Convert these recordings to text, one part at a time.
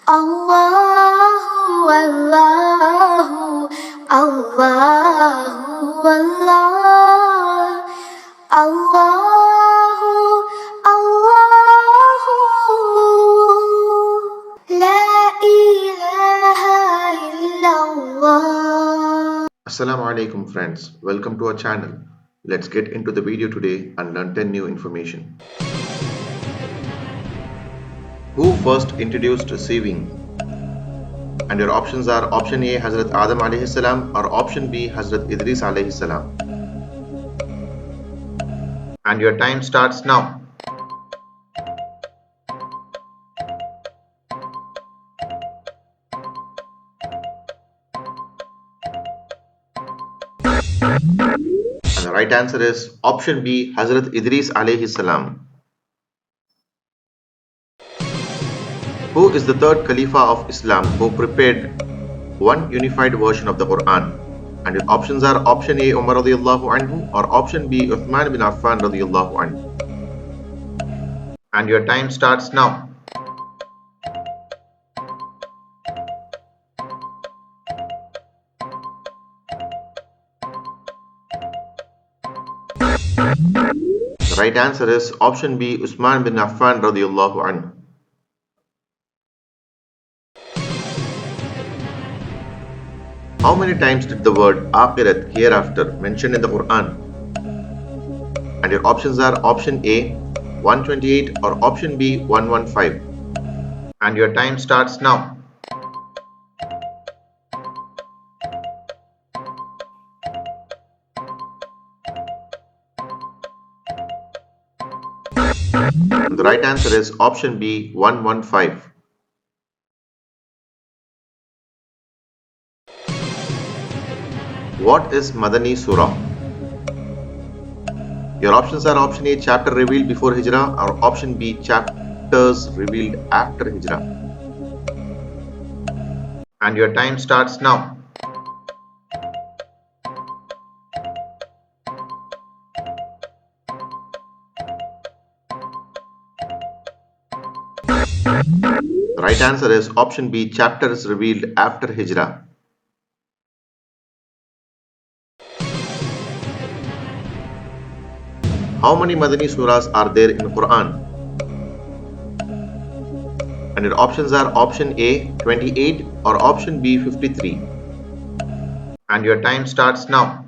Allahu, Allahu, Allahu, Allah. Allahu, Allahu, La ilaha illallah. Assalamu alaikum friends, welcome to our channel. Let's get into the video today and learn 10 new information. Who first introduced receiving? And your options are option A Hazrat Adam alayhi salam or option B Hazrat Idris alayhi salam. And your time starts now. And the right answer is option B Hazrat Idris alayhi salam. Who is the third Khalifa of Islam who prepared one unified version of the Quran? And your options are option A Umar radiyallahu anhu or option B Uthman bin Affan radiyallahu anhu. And your time starts now. The right answer is option B Uthman bin Affan radiyallahu anhu. How many times did the word Qirath, hereafter, mentioned in the Quran? And your options are option A 128 or option B 115. And your time starts now. And the right answer is option B 115. What is Madani Surah? Your options are option A chapter revealed before Hijrah or option B chapters revealed after Hijrah. And your time starts now. The right answer is option B chapters revealed after Hijrah. How many Madani surahs are there in the Quran? And your options are option A 28 or option B 53. And your time starts now.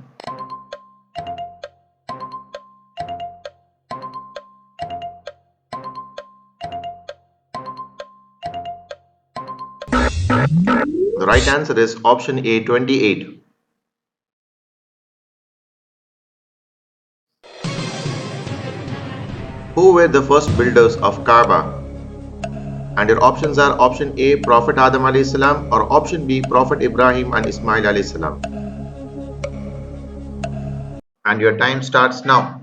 The right answer is option A 28. Who were the first builders of Kaaba? And your options are option A Prophet Adam alayhi salam or option B Prophet Ibrahim and Ismail alayhi salam. And your time starts now.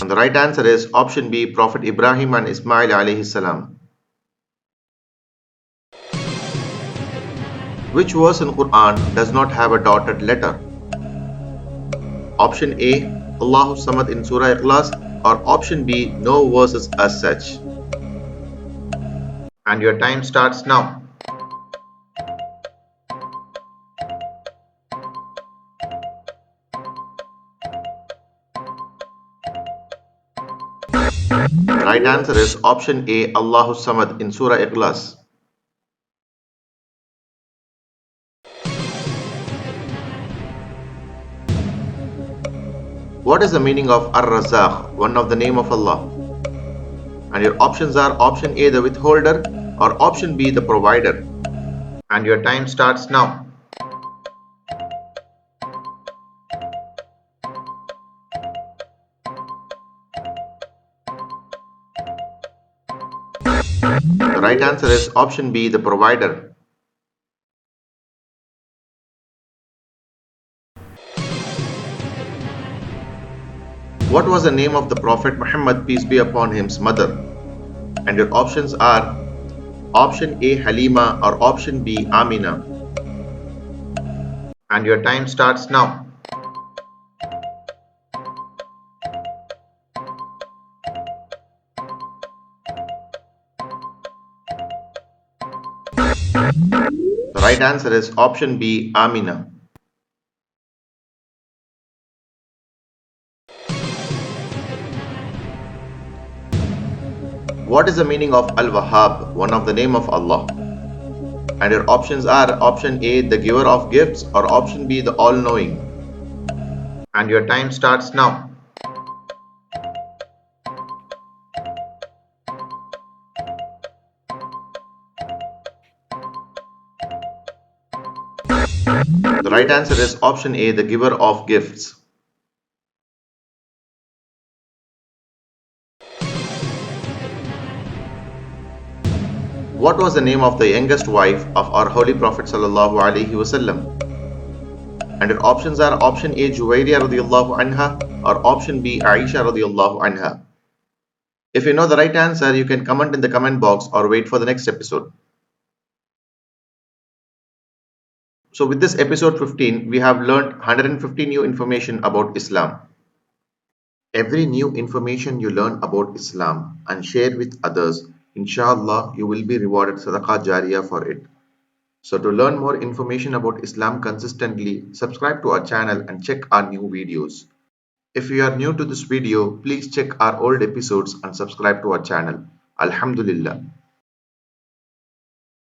And the right answer is option B Prophet Ibrahim and Ismail alayhi salam. Which verse in Quran does not have a dotted letter? Option A Allahu Samad in Surah Ikhlas or option B no verses as such. And your time starts now. The right answer is option A Allahu Samad in Surah Ikhlas. What is the meaning of Ar-Razzaq, one of the name of Allah? And your options are option A the withholder or option B the provider. And your time starts now. The right answer is option B the provider. What was the name of the Prophet Muhammad, peace be upon him's mother? And your options are option A Halima or option B Amina. And your time starts now. The right answer is option B, Amina. What is the meaning of Al-Wahhab, one of the name of Allah? And your options are option A, the giver of gifts, or option B, the all-knowing. And your time starts now. The right answer is option A, the giver of gifts. What was the name of the youngest wife of our Holy Prophet sallallahu alaihi wasallam? And your options are option A, Juwayriya radiyallahu anha, or option B, Aisha radiyallahu anha. If you know the right answer, you can comment in the comment box or wait for the next episode. So with this episode 15, we have learned 150 new information about Islam. Every new information you learn about Islam and share with others, inshallah, you will be rewarded sadaqah jariyah for it. So to learn more information about Islam consistently, subscribe to our channel and check our new videos. If you are new to this video, please check our old episodes and subscribe to our channel. Alhamdulillah.